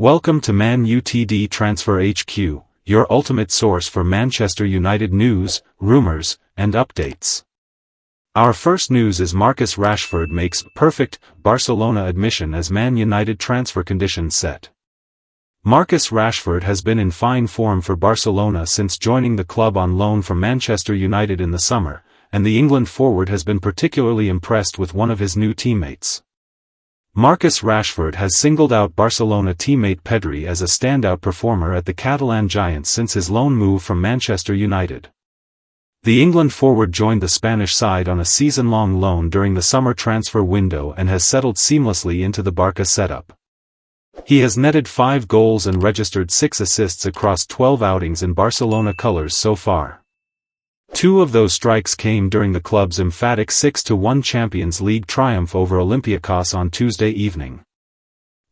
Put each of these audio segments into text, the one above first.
Welcome to Man Utd Transfer HQ, your ultimate source for Manchester United news, rumours, and updates. Our first news is Marcus Rashford makes perfect Barcelona admission as Man United transfer conditions set. Marcus Rashford has been in fine form for Barcelona since joining the club on loan from Manchester United in the summer, and the England forward has been particularly impressed with one of his new teammates. Marcus Rashford has singled out Barcelona teammate Pedri as a standout performer at the Catalan Giants since his loan move from Manchester United. The England forward joined the Spanish side on a season-long loan during the summer transfer window and has settled seamlessly into the Barca setup. He has netted 5 goals and registered 6 assists across 12 outings in Barcelona colours so far. 2 of those strikes came during the club's emphatic 6-1 Champions League triumph over Olympiacos on Tuesday evening.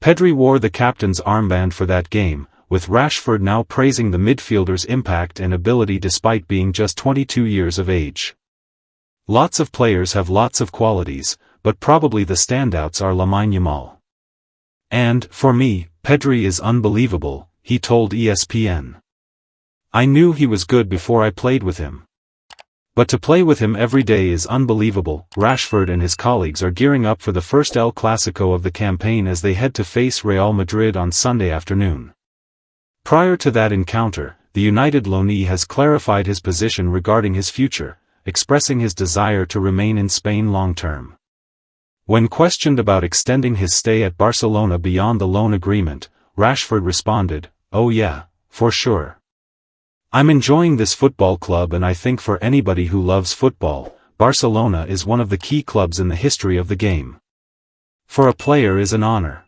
Pedri wore the captain's armband for that game, with Rashford now praising the midfielder's impact and ability despite being just 22 years of age. Lots of players have lots of qualities, but probably the standouts are Lamine Yamal. And, for me, Pedri is unbelievable, he told ESPN. I knew he was good before I played with him. But to play with him every day is unbelievable. Rashford and his colleagues are gearing up for the first El Clasico of the campaign as they head to face Real Madrid on Sunday afternoon. Prior to that encounter, the United loanee has clarified his position regarding his future, expressing his desire to remain in Spain long-term. When questioned about extending his stay at Barcelona beyond the loan agreement, Rashford responded, "Oh yeah, for sure. I'm enjoying this football club, and I think for anybody who loves football, Barcelona is one of the key clubs in the history of the game. For a player is an honor."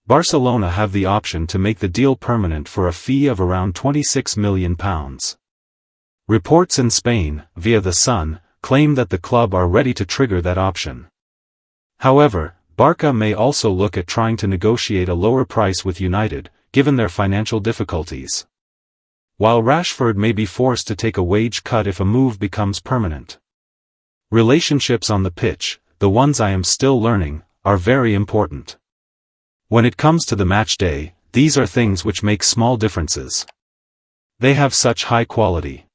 Barcelona have the option to make the deal permanent for a fee of around £26 million. Reports in Spain, via The Sun, claim that the club are ready to trigger that option. However, Barca may also look at trying to negotiate a lower price with United, given their financial difficulties. While Rashford may be forced to take a wage cut if a move becomes permanent. Relationships on the pitch, the ones I am still learning, are very important. When it comes to the match day, these are things which make small differences. They have such high quality.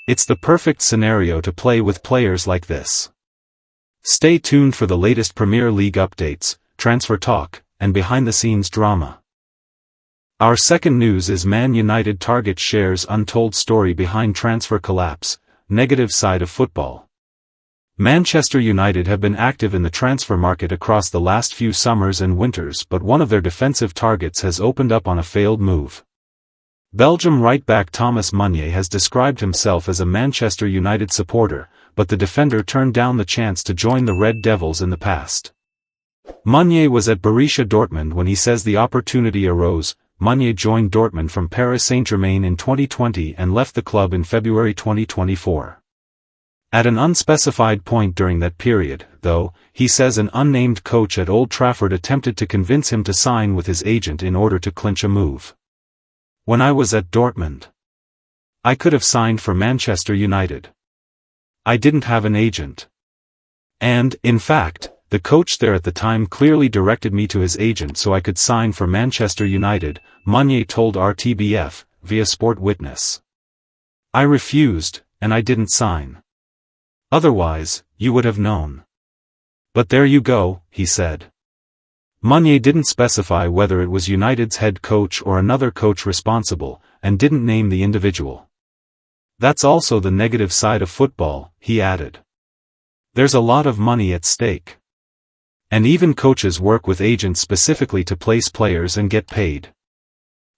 It's the perfect scenario to play with players like this. Stay tuned for the latest Premier League updates, transfer talk, and behind-the-scenes drama. Our second news is Man United target shares untold story behind transfer collapse, negative side of football. Manchester United have been active in the transfer market across the last few summers and winters, but one of their defensive targets has opened up on a failed move. Belgium right-back Thomas Meunier has described himself as a Manchester United supporter, but the defender turned down the chance to join the Red Devils in the past. Meunier was at Borussia Dortmund when he says the opportunity arose. Meunier joined Dortmund from Paris Saint-Germain in 2020 and left the club in February 2024. At an unspecified point during that period, though, he says an unnamed coach at Old Trafford attempted to convince him to sign with his agent in order to clinch a move. "When I was at Dortmund, I could have signed for Manchester United. I didn't have an agent. And, in fact, the coach there at the time clearly directed me to his agent so I could sign for Manchester United," Meunier told RTBF, via Sport Witness. "I refused, and I didn't sign. Otherwise, you would have known. But there you go," he said. Meunier didn't specify whether it was United's head coach or another coach responsible, and didn't name the individual. "That's also the negative side of football," he added. "There's a lot of money at stake. And even coaches work with agents specifically to place players and get paid.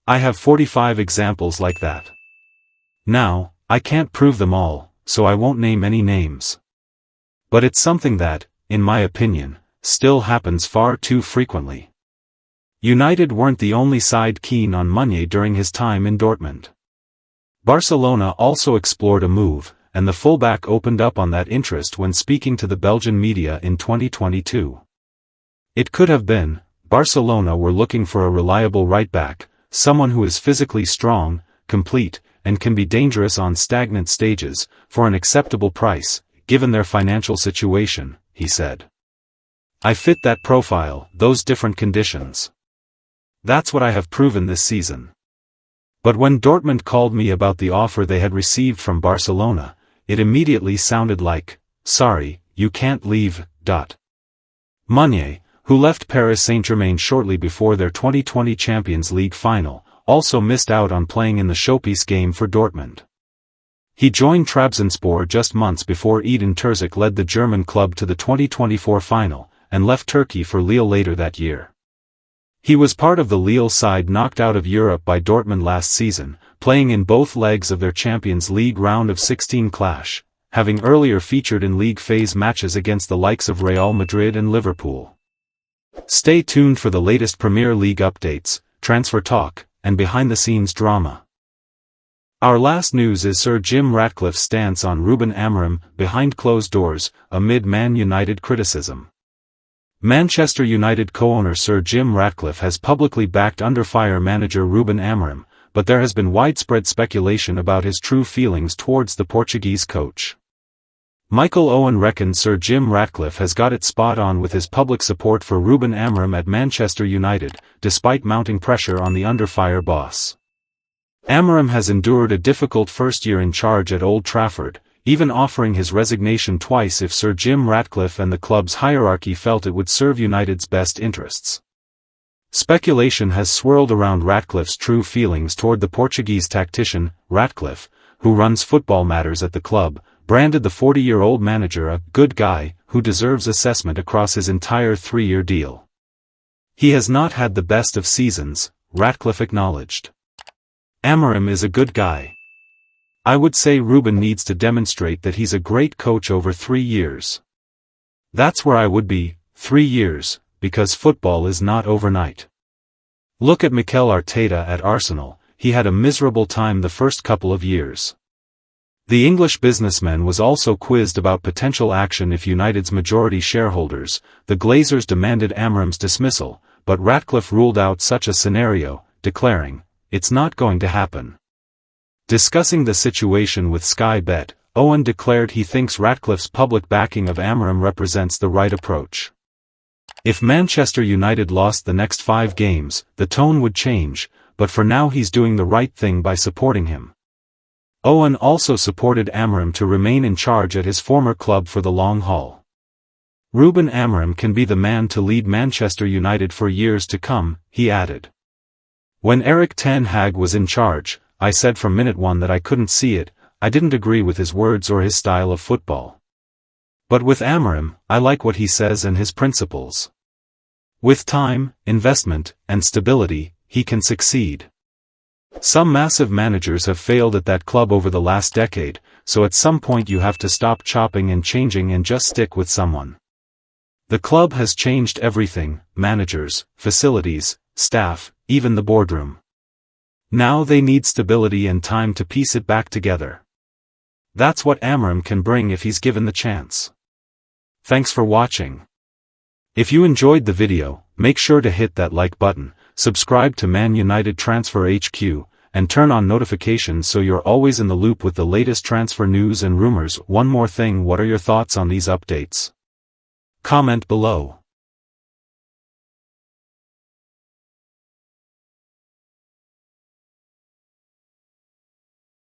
I have 45 examples like that. Now, I can't prove them all, so I won't name any names. But it's something that, in my opinion, still happens far too frequently." United weren't the only side keen on Meunier during his time in Dortmund. Barcelona also explored a move, and the fullback opened up on that interest when speaking to the Belgian media in 2022. It could have been, Barcelona were looking for a reliable right-back, someone who is physically strong, complete, and can be dangerous on stagnant stages, for an acceptable price, given their financial situation, he said. "I fit that profile, those different conditions. That's what I have proven this season. But when Dortmund called me about the offer they had received from Barcelona, it immediately sounded like, sorry, you can't leave. Meunier, who left Paris Saint-Germain shortly before their 2020 Champions League final, also missed out on playing in the showpiece game for Dortmund. He joined Trabzonspor just months before Edin Terzic led the German club to the 2024 final, and left Turkey for Lille later that year. He was part of the Lille side knocked out of Europe by Dortmund last season, playing in both legs of their Champions League round of 16 clash, having earlier featured in league phase matches against the likes of Real Madrid and Liverpool. Stay tuned for the latest Premier League updates, transfer talk, and behind-the-scenes drama. Our last news is Sir Jim Ratcliffe's stance on Ruben Amorim, behind closed doors, amid Man United criticism. Manchester United co-owner Sir Jim Ratcliffe has publicly backed under-fire manager Ruben Amorim, but there has been widespread speculation about his true feelings towards the Portuguese coach. Michael Owen reckons Sir Jim Ratcliffe has got it spot on with his public support for Ruben Amorim at Manchester United, despite mounting pressure on the under-fire boss. Amorim has endured a difficult first year in charge at Old Trafford, even offering his resignation twice if Sir Jim Ratcliffe and the club's hierarchy felt it would serve United's best interests. Speculation has swirled around Ratcliffe's true feelings toward the Portuguese tactician. Ratcliffe, who runs football matters at the club, branded the 40-year-old manager a good guy who deserves assessment across his entire 3-year deal. He has not had the best of seasons, Ratcliffe acknowledged. Amorim is a good guy. I would say Ruben needs to demonstrate that he's a great coach over 3 years. That's where I would be, 3 years, because football is not overnight. Look at Mikel Arteta at Arsenal, he had a miserable time the first couple of years. The English businessman was also quizzed about potential action if United's majority shareholders, the Glazers, demanded Amorim's dismissal, but Ratcliffe ruled out such a scenario, declaring, "It's not going to happen." Discussing the situation with Sky Bet, Owen declared he thinks Ratcliffe's public backing of Amorim represents the right approach. If Manchester United lost the next 5 games, the tone would change, but for now he's doing the right thing by supporting him. Owen also supported Amorim to remain in charge at his former club for the long haul. Ruben Amorim can be the man to lead Manchester United for years to come, he added. When Erik ten Hag was in charge, I said from minute one that I couldn't see it, I didn't agree with his words or his style of football. But with Amorim, I like what he says and his principles. With time, investment, and stability, he can succeed. Some massive managers have failed at that club over the last decade, so at some point you have to stop chopping and changing and just stick with someone. The club has changed everything, managers, facilities, staff, even the boardroom. Now they need stability and time to piece it back together. That's what Amorim can bring if he's given the chance. Thanks for watching. If you enjoyed the video, make sure to hit that like button, subscribe to Man United Transfer HQ, and turn on notifications so you're always in the loop with the latest transfer news and rumors. One more thing, what are your thoughts on these updates? Comment below.